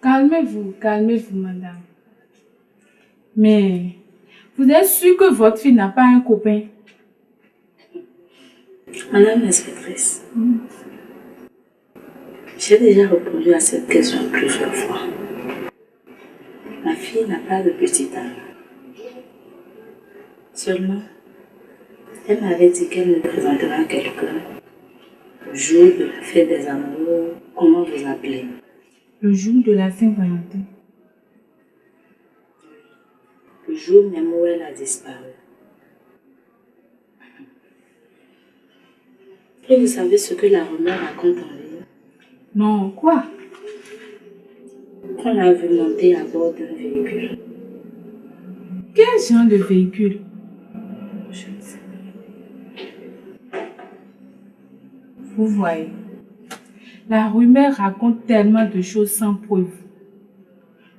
calmez-vous, madame. Mais vous êtes sûre que votre fille n'a pas un copain? Madame l'inspectrice, j'ai déjà répondu à cette question plusieurs fois. Ma fille n'a pas de petit âge. Seulement, elle m'avait dit qu'elle me présentera quelqu'un le jour de la fête des amoureux. Comment vous appelez? Le jour de la Saint-Valentin. Le jour même où elle a disparu. Et vous savez ce que la rumeur raconte en ligne? Non, quoi? On l'a vu monter à bord d'un véhicule. Quel genre de véhicule? Je ne sais pas. Vous voyez, la rumeur raconte tellement de choses sans preuve.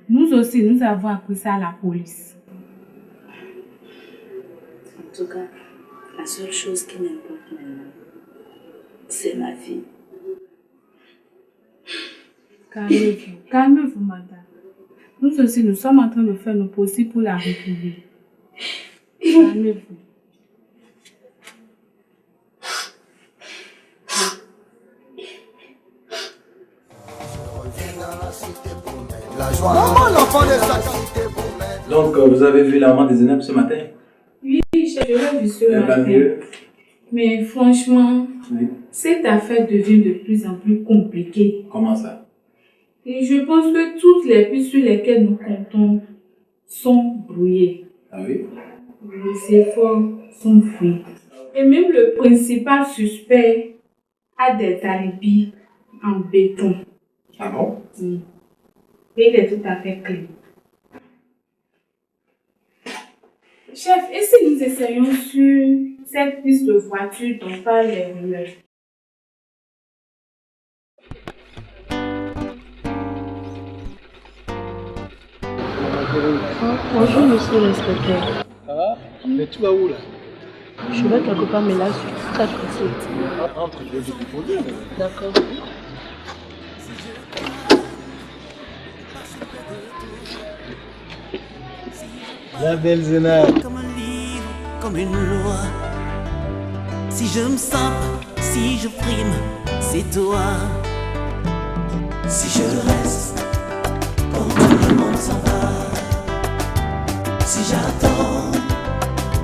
Nous aussi, nous avons appris ça à la police. En tout cas, la seule chose qui m'importe maintenant, c'est ma fille. Calmez-vous, madame. Nous aussi, nous sommes en train de faire nos possibles pour la retrouver. Calmez-vous. Donc, vous avez vu la maman des Zénab ce matin? Oui, je l'ai vu ce matin. Mieux. Mais franchement, Oui. cette affaire devient de plus en plus compliquée. Comment ça? Et je pense que toutes les pistes sur lesquelles nous comptons sont brouillées. Ah oui? Les efforts sont faits. Et même le principal suspect a des alibis en béton. Ah bon? Et il est tout à fait clean. Chef, et si nous essayons sur cette piste de voiture dont parlent les rumeurs? Bonjour monsieur l'inspecteur. Ça va? Mais tu vas où là? Je vais quelque part mais là je suis très pressée. Entre, je vais te déposer. D'accord. La belle Zénab. Comme un livre, comme une loi. Si je me sens, si je prime, c'est toi. Si je reste, quand tout le monde s'en va. Si j'attends,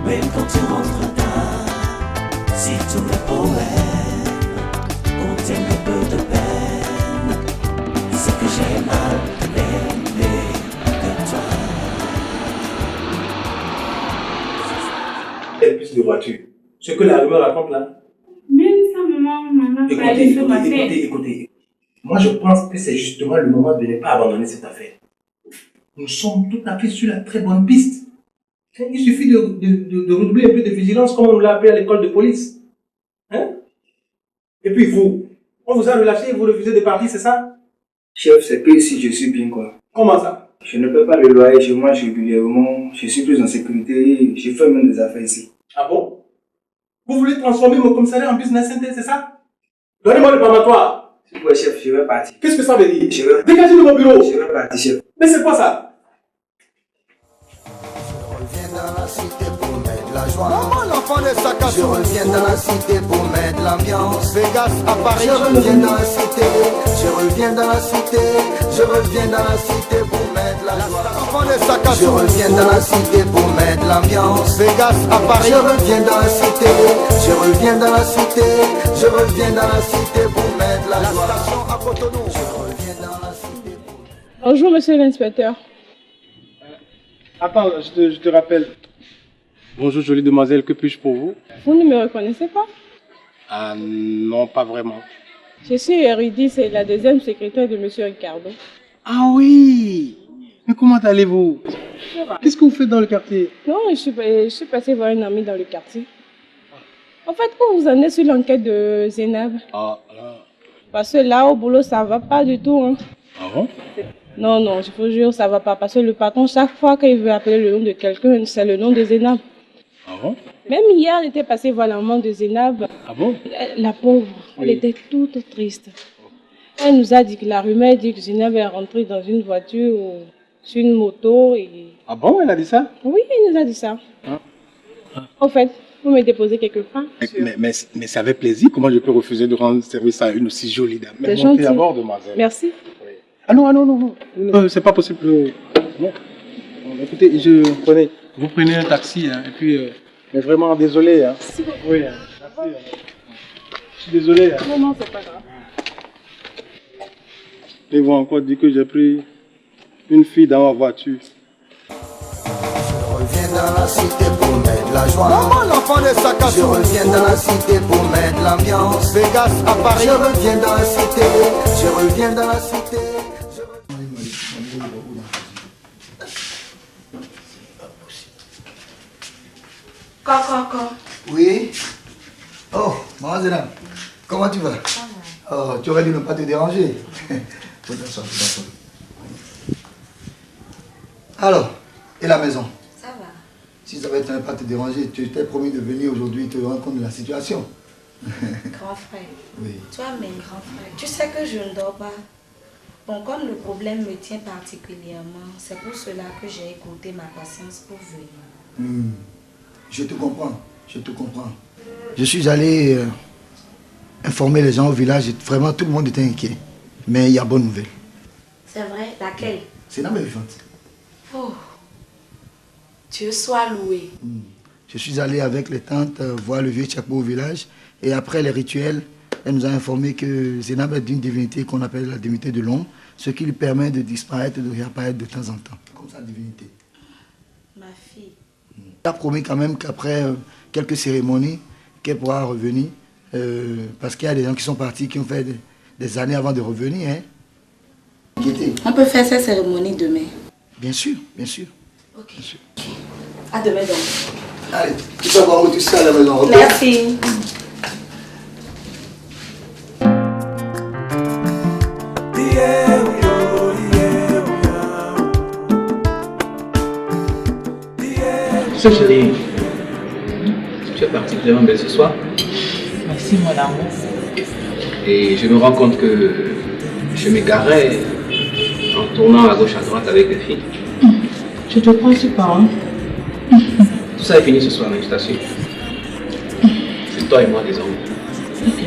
même quand tu rentres tard. Si tous mes poèmes contiennent un peu de peine, c'est que j'ai mal aimé de toi. Cette piste de voiture. Ce que la rumeur raconte là. Même sa maman m'en a parlé ce matin. Écoutez. Moi, je pense que c'est justement le moment de ne pas abandonner cette affaire. Nous sommes tout à fait sur la très bonne piste. Il suffit de redoubler un peu de vigilance, comme on l'a appelé à l'école de police. Hein? Et puis vous, on vous a relâché et vous refusez de partir, c'est ça? Chef, c'est que ici je suis bien quoi. Comment ça? Je ne peux pas le loyer chez moi régulièrement, je suis plus en sécurité et je fais même des affaires ici. Ah bon? Vous voulez transformer mon commissariat en business center, c'est ça? Donnez-moi le palmatoire. Ouais chef, je vais partir. Qu'est-ce que ça veut dire? Je vais... Dégagez de mon bureau. Je vais partir chef. Mais c'est quoi ça? Maman, l'enfant de Sakasso. Je reviens dans la cité pour mettre l'ambiance. Vegas à Paris. Je reviens dans la cité, je reviens dans la cité, je reviens dans la cité pour mettre la joie. L'enfant de Sakasso. Je reviens dans la cité pour mettre l'ambiance. Vegas à Paris. Je reviens dans la cité, je reviens dans la cité, je reviens dans la cité pour mettre la joie. La station à Cotonou. Je reviens dans la cité pour... Bonjour monsieur l'inspecteur. Attends, je te rappelle. Bonjour jolie demoiselle, que puis-je pour vous? Vous ne me reconnaissez pas? Ah non, pas vraiment. Je suis Eurydice, c'est la deuxième secrétaire de monsieur Ricardo. Ah oui! Mais comment allez-vous? Qu'est-ce que vous faites dans le quartier? Non, je suis passée voir un ami dans le quartier. En fait, où vous en êtes sur l'enquête de Zénab? Ah, là. Parce que là, au boulot, ça va pas du tout. Hein. Ah bon? Non, je vous jure, ça va pas. Parce que le patron, chaque fois qu'il veut appeler le nom de quelqu'un, c'est le nom de Zénab. Ah bon? Même hier, elle était passée voir la maman de Zénab. Ah bon? La pauvre, elle Oui. était toute triste. Elle nous a dit que la rumeur dit que Zineb est rentrée dans une voiture ou sur une moto et... Ah bon, elle a dit ça? Oui, elle nous a dit ça. En fait, vous me déposez quelque part. Mais c'est avec plaisir. Comment je peux refuser de rendre service à une aussi jolie dame? C'est gentil. À bord, demoiselle. Merci. Oui. Ah non, non. C'est pas possible. Non. Écoutez, vous prenez un taxi, hein, et puis... mais vraiment, désolé. Hein. Merci beaucoup. Oui, merci. Je suis désolé. Hein. Non, c'est pas grave. Ils vont encore dire que j'ai pris une fille dans ma voiture. Je reviens dans la cité pour mettre la joie. Maman, l'enfant de Sakasso. Je reviens dans la cité pour mettre l'ambiance. Vegas à Paris. Je reviens dans la cité. Je reviens dans la cité. Coco. Oui. Oh, maman Zénab, comment tu vas? Oh, tu aurais dû ne pas te déranger. Faut t'asseoir. Alors, et la maison? Ça va. Si ça ne pas te déranger, tu t'es promis de venir aujourd'hui te rendre compte de la situation. Grand frère. Oui. Toi-même, grand frère. Tu sais que je ne dors pas. Bon, comme le problème me tient particulièrement, c'est pour cela que j'ai écouté ma patience pour venir. Je te comprends. Je suis allé informer les gens au village et vraiment tout le monde était inquiet. Mais il y a bonne nouvelle. C'est vrai, laquelle? C'est Nabé vivante. Oh, Dieu soit loué. Je suis allé avec les tantes voir le vieux Tchakbo au village et après les rituels, elle nous a informé que Zénab est d'une divinité qu'on appelle la divinité de l'ombre, ce qui lui permet de disparaître et de réapparaître de temps en temps. Comme sa divinité. Ma fille. Elle a promis quand même qu'après quelques cérémonies, qu'elle pourra revenir parce qu'il y a des gens qui sont partis, qui ont fait des années avant de revenir. Hein. On peut faire cette cérémonie demain. Bien sûr. Ok. Bien sûr. À demain donc. Allez, tu peux voir où tu seras à la maison. Okay? Merci. Chérie, tu es particulièrement belle ce soir. Merci mon amour. Et je me rends compte que je m'égarais en tournant à gauche à droite avec les filles. Je te prends sur parole. Tout ça est fini ce soir, mais je t'assure. C'est toi et moi désormais. Ok.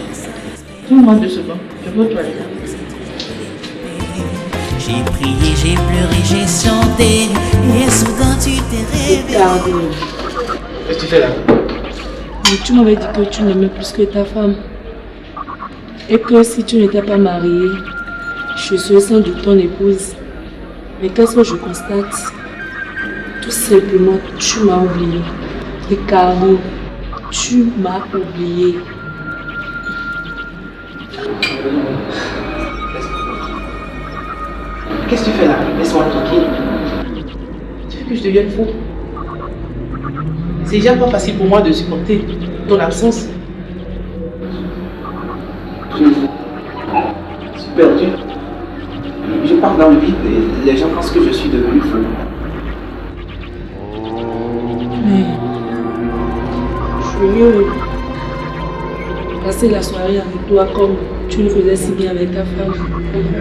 Tout-moi de ce banc. Je veux toi là. J'ai prié, j'ai pleuré, j'ai chanté, et soudain tu t'es réveillé. Qu'est-ce que tu fais là? Mais tu m'avais dit que tu m'aimais plus que ta femme. Et que si tu n'étais pas mariée, je serais sans doute ton épouse. Mais qu'est-ce que je constate? Tout simplement, tu m'as oublié. Ricardo, tu m'as oublié. Qu'est-ce que tu fais là? Laisse-moi tranquille. Tu veux que je devienne fou? C'est déjà pas facile pour moi de supporter ton absence. Je suis perdu. Je pars dans le vide et les gens pensent que je suis devenu fou. Mais je veux mieux passer la soirée avec toi comme tu le faisais si bien avec ta femme.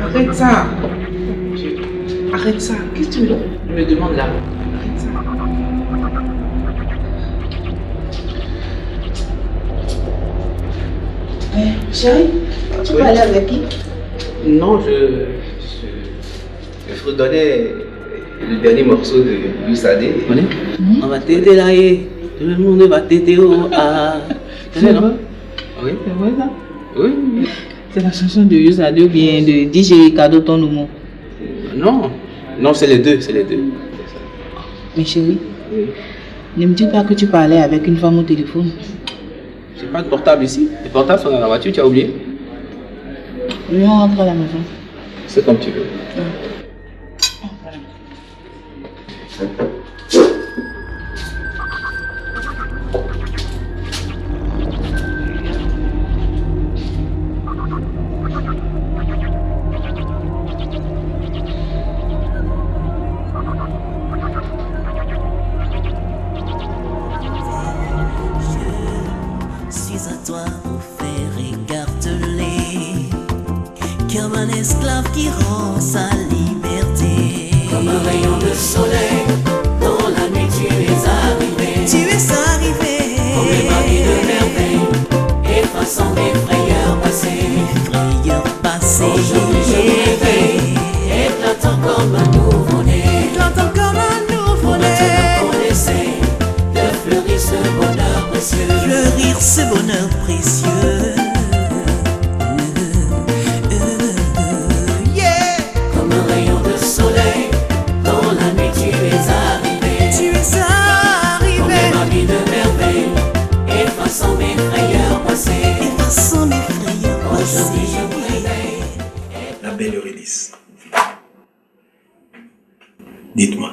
Arrête ça. Arrête ça. Qu'est-ce que tu me demandes là? Arrête ça. Chérie, tu peux aller avec qui? Non, je fredonnais le dernier morceau de Youssade. Tu connais? On va t'aider là et tout le monde va t'aider au A. Tu connais, non? Oui. C'est vrai ça? Oui. C'est la chanson de Youssade ou bien de DJ Ricardo ton nom? Non, c'est les deux, Mais chérie, ne me dis pas que tu parlais avec une femme au téléphone. J'ai pas de portable ici. Les portables sont dans la voiture, tu as oublié? Oui, on rentre à la maison. C'est comme tu veux. Je suis à toi pour faire écarteler comme qui rend sa liberté. Comme un rayon de soleil, dans la nuit tu es arrivé. Tu es arrivé. Comme ma vie de merveille, effaçant mes frayeurs passées. Aujourd'hui je me réveille, éclatant comme un nouveau-né. Éclatant comme un nouveau-né. Maintenant qu'on essaie de fleurir ce bonheur précieux. Fleurir ce bonheur précieux. Comme un rayon de soleil, dans la nuit tu es arrivé. Tu es arrivé. Comme ma vie de merveille, effaçant mes frayeurs passées. Effaçant mes frayeurs passées. Aujourd'hui je me réveille. La belle Eurydice. Dites-moi,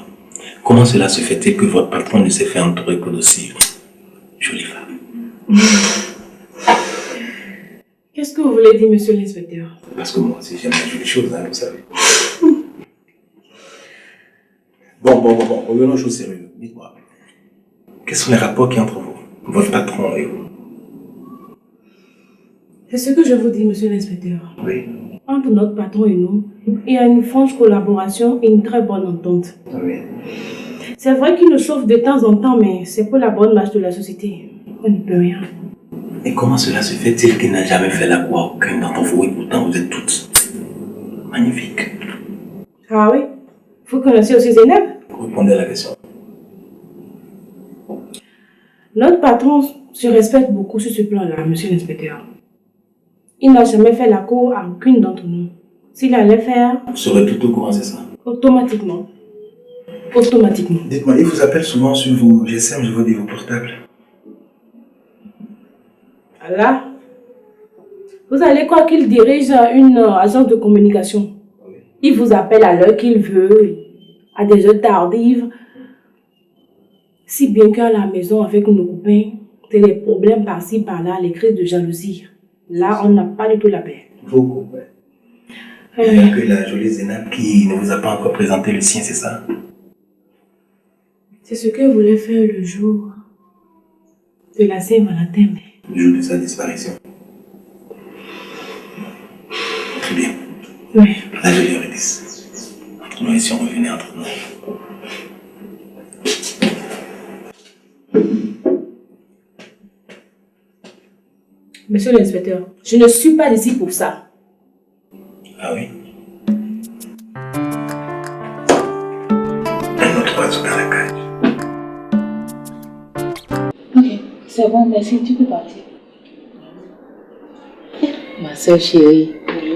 comment cela se fait-il que votre patron ne s'est fait entourer que d'aussi jolie femme? Qu'est-ce que vous voulez dire, monsieur l'inspecteur? Parce que moi aussi j'aime les jolies choses, hein, vous savez. Bon, revenons aux choses sérieuses. Dites-moi, quels sont les rapports qui entre vous, votre patron et vous? C'est ce que je vous dis, monsieur l'inspecteur. Oui. Entre notre patron et nous, il y a une franche collaboration et une très bonne entente. Oui. C'est vrai qu'il nous chauffe de temps en temps, mais c'est pour la bonne marche de la société. On n'y peut rien. Et comment cela se fait-il qu'il n'a jamais fait la cour à aucun d'entre vous et pourtant vous êtes toutes magnifiques? Ah oui? Vous connaissez aussi Zeynep? Répondez à la question. Notre patron se respecte beaucoup sur ce plan-là, monsieur l'inspecteur. Il n'a jamais fait la cour à aucune d'entre nous. S'il allait faire... Vous serez tout au courant, c'est ça? Automatiquement. Automatiquement. Dites-moi, il vous appelle souvent sur vos GSM, je veux dire vos portables. Là, vous allez croire qu'il dirige une agence de communication. Il vous appelle à l'heure qu'il veut, à des heures tardives. Si bien qu'à la maison avec nos copains, c'est les problèmes par-ci par-là, les crises de jalousie. Là, on n'a pas du tout la paix. Vos copains. Il n'y a que la jolie Zeynep qui ne vous a pas encore présenté le sien, c'est ça? C'est ce que voulait faire le jour de la Saint-Valentin. Le jour de sa disparition. Très bien. Oui. La jolie Eurydice. Entre nous, et si on revenait entre nous. Monsieur l'inspecteur, je ne suis pas ici pour ça. Ah oui? Un autre oiseau dans la cage. Ok, c'est bon, merci, tu peux partir. Ma soeur chérie,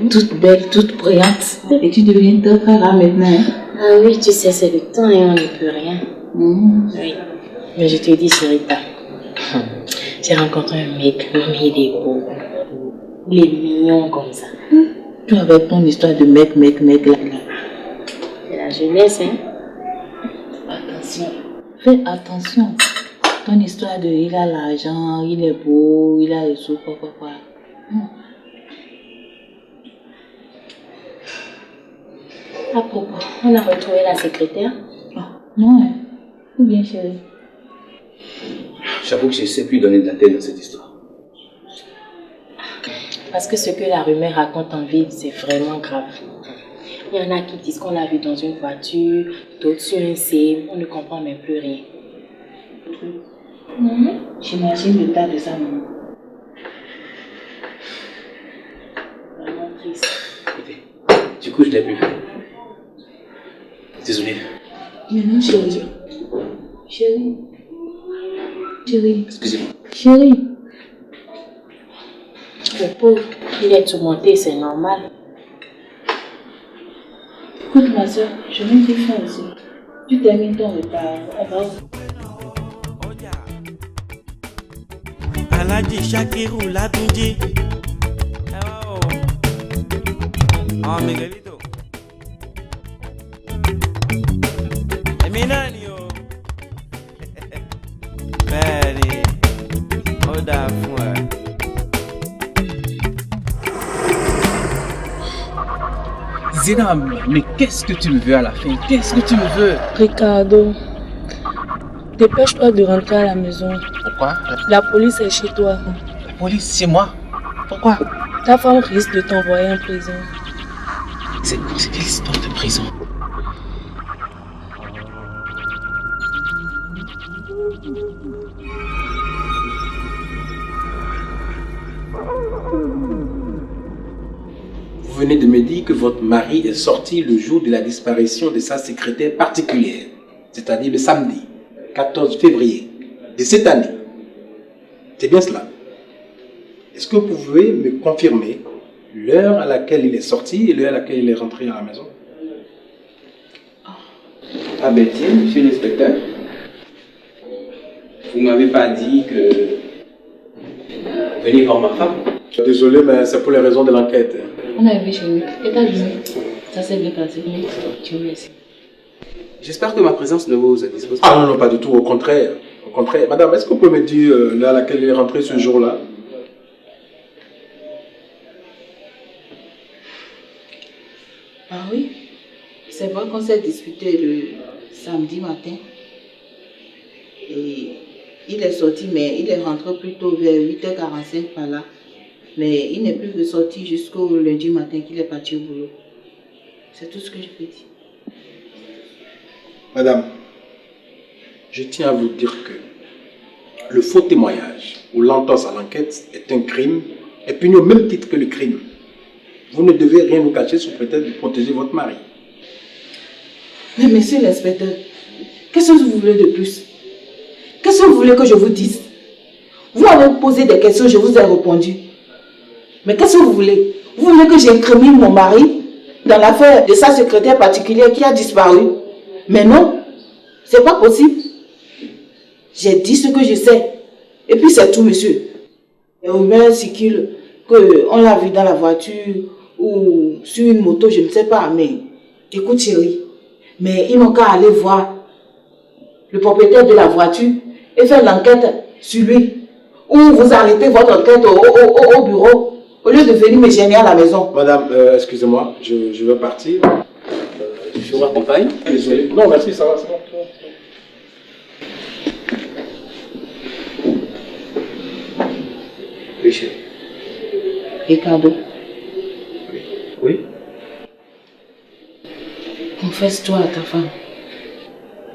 toute belle, toute brillante. Et tu deviens très rare maintenant. Hein? Ah oui, tu sais, c'est le temps et on n'y peut rien. Oui. Mais je te dis, Rita, j'ai rencontré un mec, mais il est beau. Il est mignon comme ça. Tu avec ton histoire de mec là. C'est la jeunesse, hein. Attention. Fais attention. Ton histoire de il a l'argent, il est beau, il a les sous, quoi. À propos, on a retrouvé la secrétaire? Non, hein. Ou bien chérie? J'avoue que je ne sais plus donner de la tête dans cette histoire. Parce que ce que la rumeur raconte en ville, c'est vraiment grave. Il y en a qui disent qu'on l'a vu dans une voiture, d'autres sur un C, on ne comprend même plus rien. J'imagine le tas de ça, maman. Vraiment triste. Écoutez, du coup, je l'ai plus fait. Désolé. Mais non, chérie. Chérie. Excusez-moi. Chérie. Le pauvre, il est tourmenté, c'est normal. Écoute ma soeur, je vais te faire aussi. Tu termines ton repas, on va. Alaji Shakiru Latunji. Ah, Miguelito. Eminani o. Bẹ́ẹ̀ni, ó dáa fún ẹ. Zénab, mais qu'est-ce que tu me veux à la fin? Qu'est-ce que tu me veux? Ricardo, dépêche-toi de rentrer à la maison. Pourquoi? La police est chez toi. La police, c'est moi? Pourquoi? Ta femme risque de t'envoyer en prison. C'est quelle histoire de prison? Vous venez de me dire que votre mari est sorti le jour de la disparition de sa secrétaire particulière, c'est-à-dire le samedi 14 février de cette année. C'est bien cela. Est-ce que vous pouvez me confirmer l'heure à laquelle il est sorti et l'heure à laquelle il est rentré à la maison? Ah ben tiens, monsieur l'inspecteur, vous m'avez pas dit que venez voir ma femme. Désolé, mais c'est pour les raisons de l'enquête. On est arrivé chez nous. Et t'as vu? Ça s'est bien passé. Dieu merci. J'espère que ma présence ne vous indispose pas. Ah non, non, pas du tout, au contraire. Au contraire. Madame, est-ce que vous pouvez me dire l'heure à laquelle il est rentré ce jour-là? Ah oui, c'est vrai qu'on s'est disputé le samedi matin. Et il est sorti, mais il est rentré plutôt vers 8h45 par là. Mais il n'est plus ressorti jusqu'au lundi matin qu'il est parti au boulot. C'est tout ce que je peux dire. Madame, je tiens à vous dire que le faux témoignage ou l'entorse à l'enquête est un crime et puni au même titre que le crime. Vous ne devez rien nous cacher sous prétexte de protéger votre mari. Mais monsieur l'inspecteur, qu'est-ce que vous voulez de plus? Qu'est-ce que vous voulez que je vous dise? Vous m'avez posé des questions, je vous ai répondu. Mais qu'est-ce que vous voulez? Vous voulez que j'incrimine mon mari dans l'affaire de sa secrétaire particulière qui a disparu? Mais non, c'est pas possible. J'ai dit ce que je sais. Et puis c'est tout, monsieur. Les rumeurs circulent qu'on l'a vu dans la voiture ou sur une moto, je ne sais pas. Mais écoute chérie, mais il manque qu'à aller voir le propriétaire de la voiture et faire l'enquête sur lui. Ou vous arrêtez votre enquête au bureau au lieu de venir me gêner à la maison. Madame, excusez-moi, je vais partir. Je vous accompagne. Désolé. Non, merci, ça va, c'est bon. Oui, chérie. Ricardo. Oui. Confesse-toi à ta femme.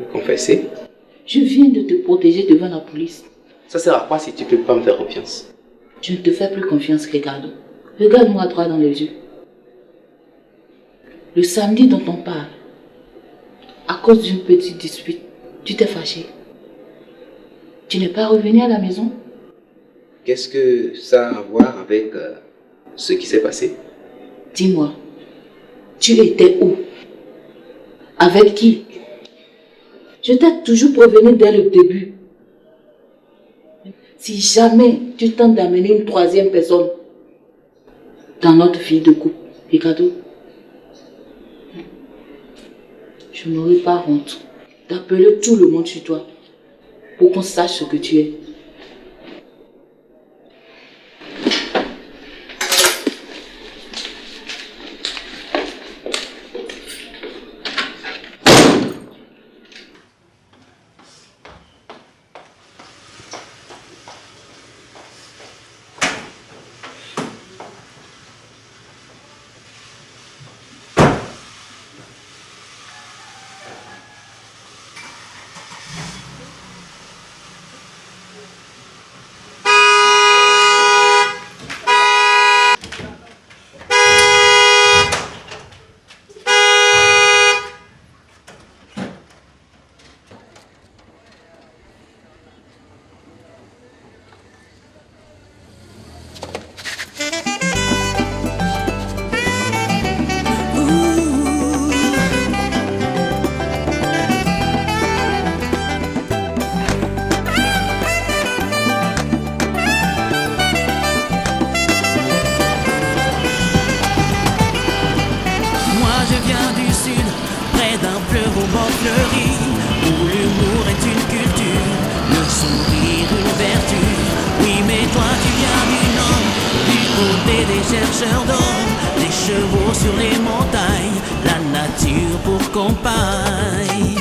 Me confesser? Je viens de te protéger devant la police. Ça sert à quoi si tu peux pas me faire confiance? Je ne te fais plus confiance, Ricardo. Regarde-moi droit dans les yeux. Le samedi dont on parle, à cause d'une petite dispute, tu t'es fâché. Tu n'es pas revenu à la maison? Qu'est-ce que ça a à voir avec ce qui s'est passé? Dis-moi, tu étais où? Avec qui? Je t'ai toujours prévenu dès le début. Si jamais tu tentes d'amener une troisième personne dans notre vie de couple, Ricardo, je n'aurai pas honte d'appeler tout le monde sur toi pour qu'on sache ce que tu es. chercheurs d'or, les chevaux sur les montagnes, la nature pour compagne.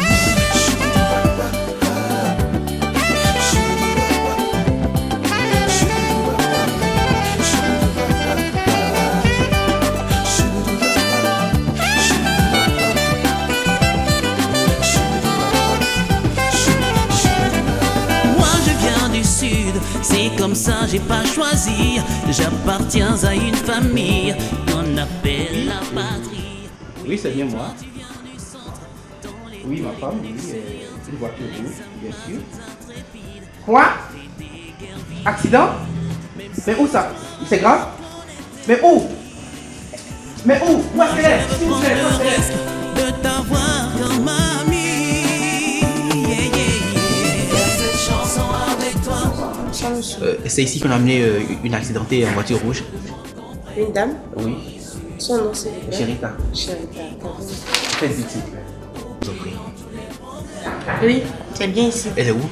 C'est comme ça, j'ai pas choisi. J'appartiens à une famille qu'on appelle la patrie. Oui, c'est bien moi. Oui, ma femme, oui, une voiture rouge, bien sûr. Quoi? Accident? Mais où ça? C'est grave? Mais où? Mais où? Où est-ce qu'elle est? S'il vous plaît, où est-ce qu'elle est? De t'avoir comme ami. Cette chanson avec toi. C'est ici qu'on a amené une accidentée en voiture rouge. Une dame? Oui. Son nom, c'est quoi? Chérita. Chérita. Faites vite, s'il vous plaît. Je vous en prie. Oui, c'est bien ici. Elle est où?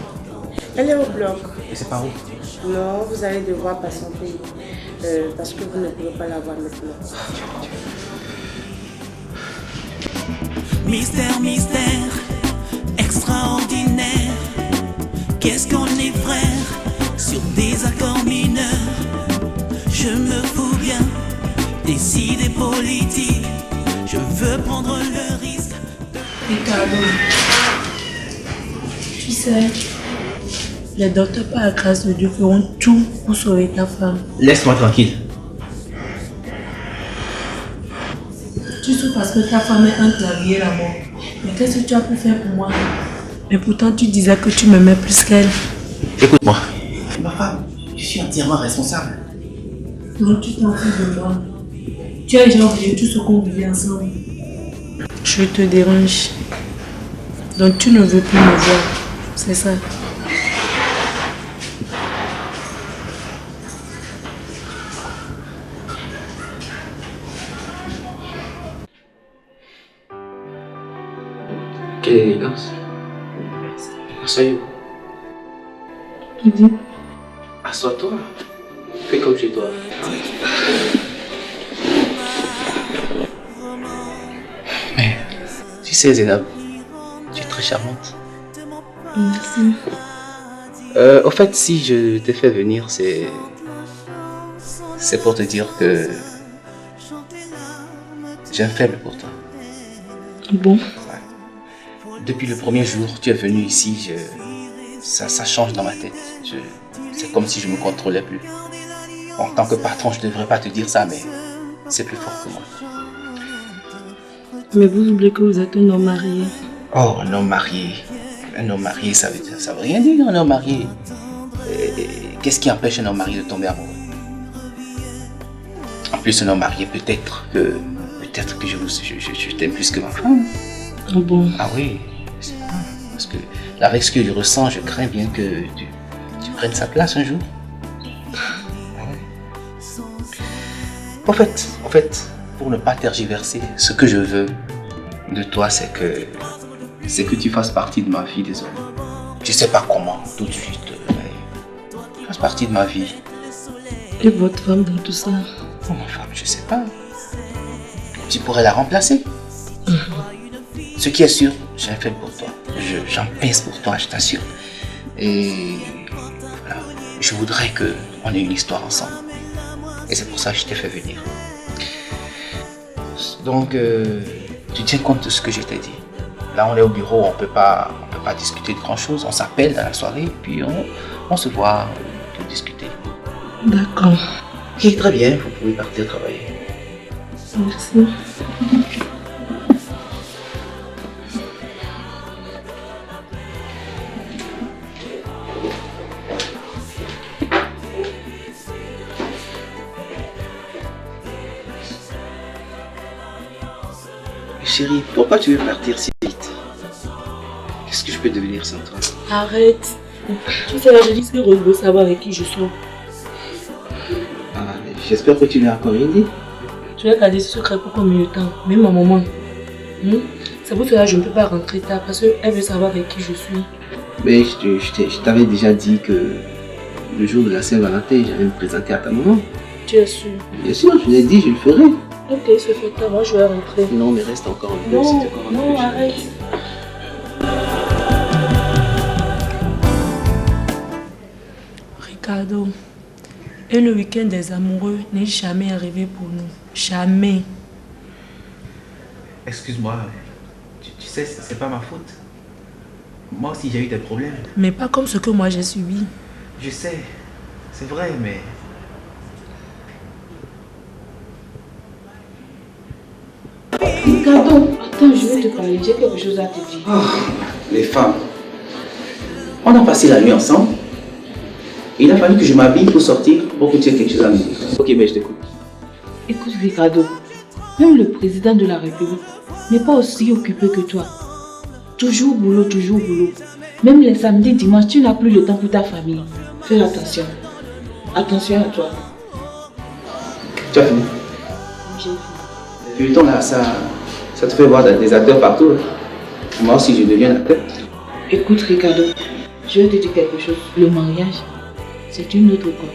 Elle est au bloc. Et c'est par où? Non, vous allez devoir patienter parce que vous ne pouvez pas la voir maintenant. Mystère, mystère, extraordinaire. Qu'est-ce qu'on est frères sur des accords mineurs? Je me fous bien des idées politiques. Je veux prendre le risque. Ricardo, tu sais, les docteurs par la grâce de Dieu feront tout pour sauver ta femme. Laisse-moi tranquille. Tu souffres parce que ta femme est entre la vie et la mort. Mais qu'est-ce que tu as pu faire pour moi? Mais pourtant tu disais que tu m'aimais plus qu'elle. Écoute-moi. Ma femme, je suis entièrement responsable. Donc tu t'en fous de moi. Tu as déjà oublié tout ce qu'on vivait ensemble. Je te dérange. Donc tu ne veux plus me voir. C'est ça. Quelle élégance. Asseyez-vous. Tu dis? Assois-toi. Fais comme chez toi. Mais, tu sais, Zénab, tu es très charmante. Merci. Au fait, si je t'ai fait venir, c'est pour te dire que j'ai un faible pour toi. Bon. Depuis le premier jour, tu es venu ici, ça change dans ma tête. C'est comme si je me contrôlais plus. En tant que patron, je ne devrais pas te dire ça, mais c'est plus fort que moi. Mais vous oubliez que vous êtes un homme marié. Oh, un homme marié. Un homme marié, ça veut rien dire, un homme marié. Qu'est-ce qui empêche un homme marié de tomber amoureux? En plus, un homme marié, peut-être que je t'aime plus que ma femme. Oh bon? Ah oui, parce que avec ce que je ressens, je crains bien que tu prennes sa place un jour. Ah oui. En fait, pour ne pas tergiverser, ce que je veux de toi, c'est que tu fasses partie de ma vie, désolé. Je sais pas comment, tout de suite, mais tu fasses partie de ma vie. Et votre femme dans tout ça? Oh, ma femme, je sais pas. Tu pourrais la remplacer. Ce qui est sûr, j'ai un fait pour toi. J'en pèse pour toi, je t'assure. Et voilà, je voudrais qu'on ait une histoire ensemble. Et c'est pour ça que je t'ai fait venir. Donc, tu tiens compte de ce que je t'ai dit. Là, on est au bureau, on peut pas discuter de grand chose. On s'appelle dans la soirée, puis on se voit pour discuter. D'accord. Ok, très bien, vous pouvez partir travailler. Merci. Chérie, pourquoi tu veux partir si vite? Qu'est-ce que je peux devenir sans toi? Arrête. Tu sais, je dis que Rose veut savoir avec qui je suis. Ah, j'espère que tu l'as encore rien dit. Tu as gardé ce secret pour combien de temps? Même ma maman. C'est pour cela que je ne peux pas rentrer tard parce qu'elle veut savoir avec qui je suis. Mais je t'avais déjà dit que le jour de la Saint-Valentin, j'allais me présenter à ta maman. Tu es sûr? Bien sûr, je l'ai dit, je le ferai. Ok, c'est fait tard, moi je vais rentrer. Non, mais reste encore un peu. Non, c'est encore un non, peu, arrête. Ricardo, et le week-end des amoureux n'est jamais arrivé pour nous. Jamais. Excuse-moi, tu sais, c'est pas ma faute. Moi aussi, j'ai eu des problèmes. Mais pas comme ce que moi j'ai subi. Je sais, C'est vrai, mais... Ricardo, attends, je vais te parler, j'ai quelque chose à te dire. Oh, les femmes. On a passé la nuit ensemble. Il a fallu que je m'habille pour sortir pour que tu aies quelque chose à me dire. Ok, mais je t'écoute. Écoute Ricardo, même le président de la République n'est pas aussi occupé que toi. Toujours boulot, toujours boulot. Même les samedis, dimanches, tu n'as plus le temps pour ta famille. Fais attention. Attention à toi. Tu as fini? J'ai fini. Depuis le temps là, ça te fait voir des acteurs partout. Moi aussi, je deviens acteur. Écoute Ricardo, je vais te dire quelque chose. Le mariage, c'est une autre quoi.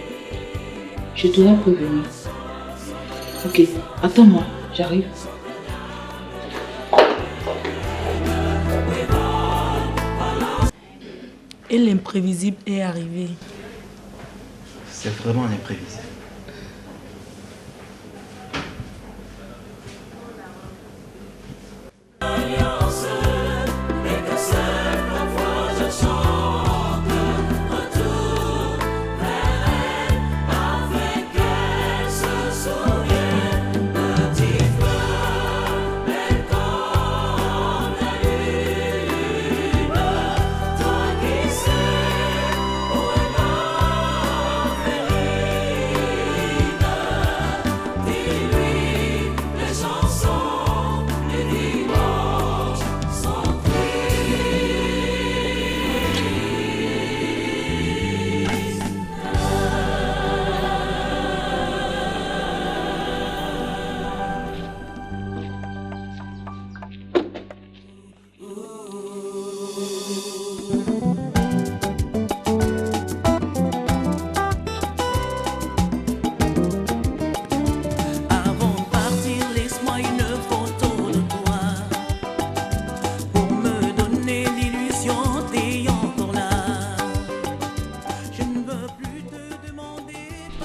Je dois prévenir. Ok, attends-moi, j'arrive. Et l'imprévisible est arrivé. C'est vraiment imprévisible.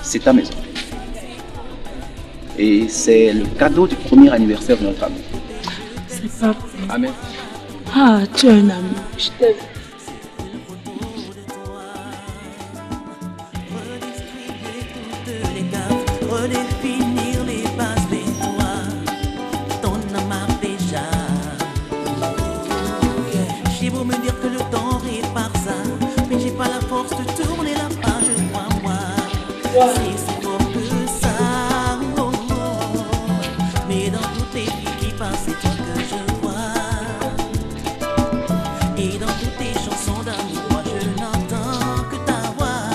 C'est ta maison. Et c'est le cadeau du premier anniversaire de notre amour. C'est pas... Amen. Ah, tu es un ami. Je t'aime. Redéfinir les bases des toi, t'en as marre déjà. J'ai beau me dire que le temps répare ça, mais j'ai pas la force de tourner la page, crois-moi. C'est si fort que ça, oh, oh. Mais dans toutes les vies qui passent, c'est toi que je vois. Et dans toutes tes chansons d'amour, moi je n'entends que ta voix.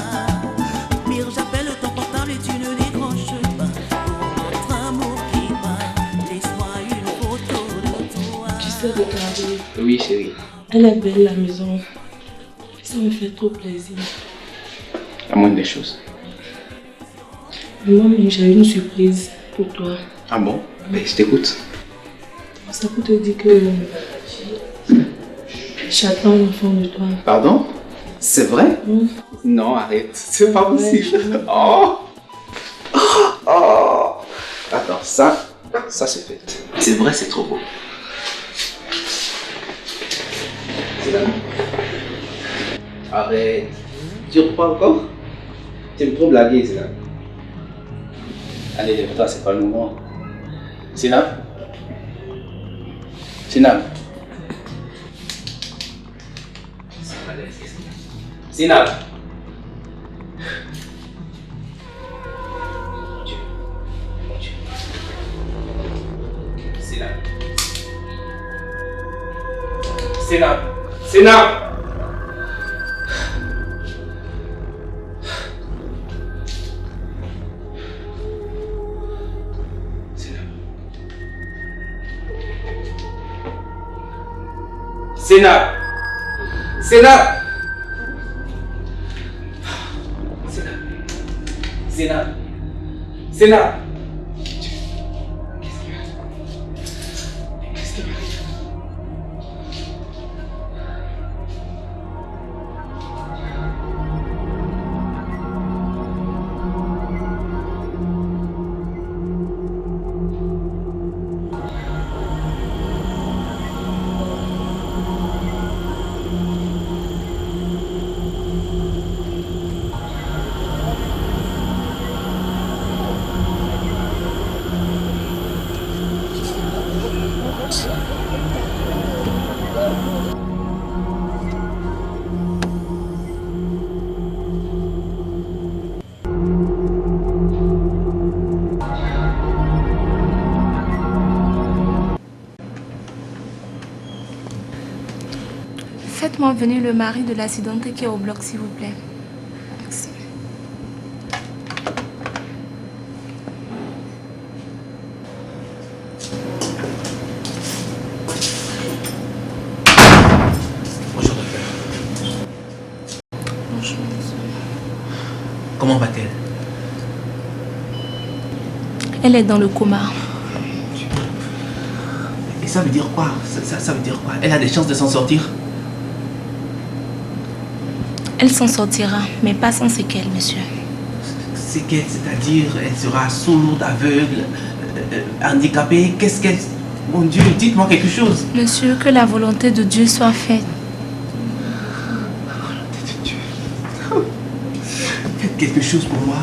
Pire, j'appelle ton portable et tu ne décroches pas. Pour notre amour qui bat, laisse-moi une photo de toi. Tu sais regarder. Oui, chérie. Elle est belle la maison. Ça me fait trop plaisir. La moindre des choses. Moi-même, j'ai une surprise pour toi. Ah bon? Mais je t'écoute. Ça peut te dire que j'attends l'enfant de toi. Pardon? C'est vrai? Non, arrête. C'est pas possible. Oh! Oh! Attends, ça c'est fait. C'est vrai, c'est trop beau. C'est là. Arrête. Tu reprends encore? Tu me trop blaguer, c'est là. Allez, lève-toi, c'est pas le moment. Sinab? Sinab? Sinab? Sinab? Sinab? Sinab? Sinab! Sinab! Sinab! Sinab! Faites-moi venir le mari de l'accidenté qui est au bloc, s'il vous plaît. Merci. Bonjour, docteur. Bonjour, monsieur. Comment va-t-elle? Elle est dans le coma. Et ça veut dire quoi? Ça veut dire quoi? Elle a des chances de s'en sortir? Elle s'en sortira, mais pas sans séquelles, monsieur. Séquelles, c'est-à-dire elle sera sourde, aveugle, handicapée? Qu'est-ce qu'elle... Mon Dieu, dites-moi quelque chose. Monsieur, que la volonté de Dieu soit faite. Faites quelque chose pour moi.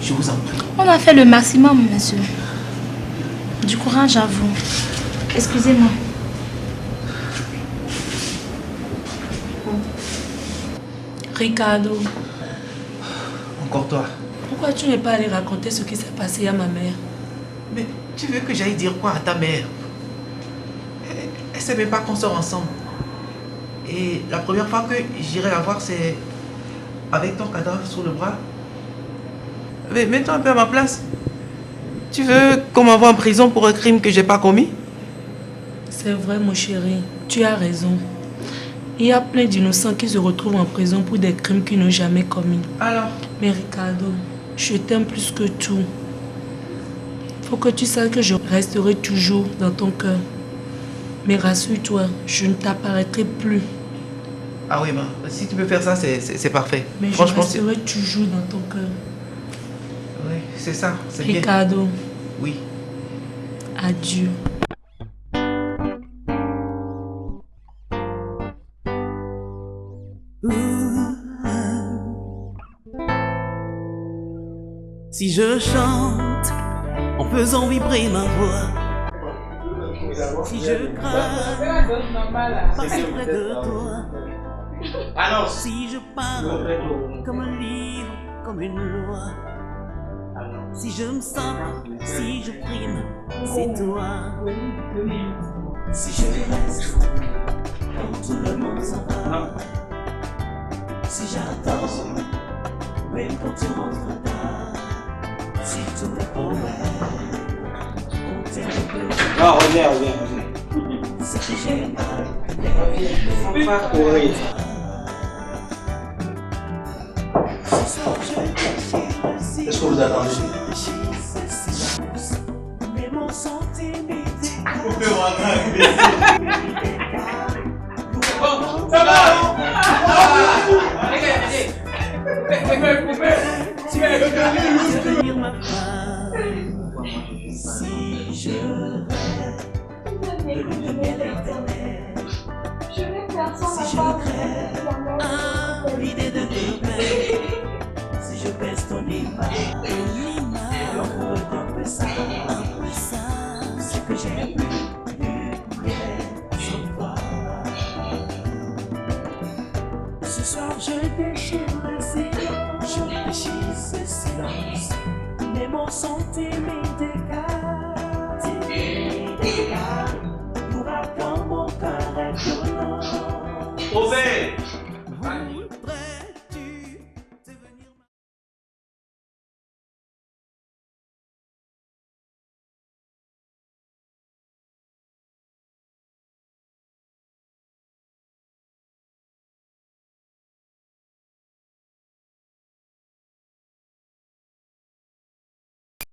Je vous en prie. On a fait le maximum, monsieur. Du courage à vous. Excusez-moi. Ricardo, Encore toi. pourquoi tu n'es pas allé raconter ce qui s'est passé à ma mère? Mais tu veux que j'aille dire quoi à ta mère? Elle ne sait même pas qu'on sort ensemble. Et la première fois que j'irai la voir, c'est avec ton cadavre sur le bras. Mais mets-toi un peu à ma place. Tu veux qu'on m'envoie en prison pour un crime que j'ai pas commis? C'est vrai, mon chéri, tu as raison. Il y a plein d'innocents qui se retrouvent en prison pour des crimes qu'ils n'ont jamais commis. Alors? Mais Ricardo, je t'aime plus que tout. Faut que tu saches que je resterai toujours dans ton cœur. Mais rassure-toi, je ne t'apparaîtrai plus. Ah oui, si tu peux faire ça, c'est parfait. Mais je resterai toujours dans ton cœur. Oui, c'est ça, c'est bien. Ricardo. Oui. Adieu. Si je chante en faisant vibrer ma voix, si je crains, passer près de toi, si je parle comme un livre, comme une loi, si je me sens, si je prime, c'est toi. Si je reste quand tout le monde s'en va, si j'attends, même quand tu rentres tard, si tout est pour non, reviens. c'est que j'ai mal, Faut pas courir. Est-ce que vous attendez? Mais mon santé m'était. Ça va? Si je rêve de lumière éternelle, si je crève l'idée de te perdre, si je baisse ton image, l'ombre d'un peu ça, c'est que j'ai plus lumière sur toi. Ce soir je déchire le silence, je déchire ce silence, mais mon santé m'édégale, l'ouragan mon cœur est violent.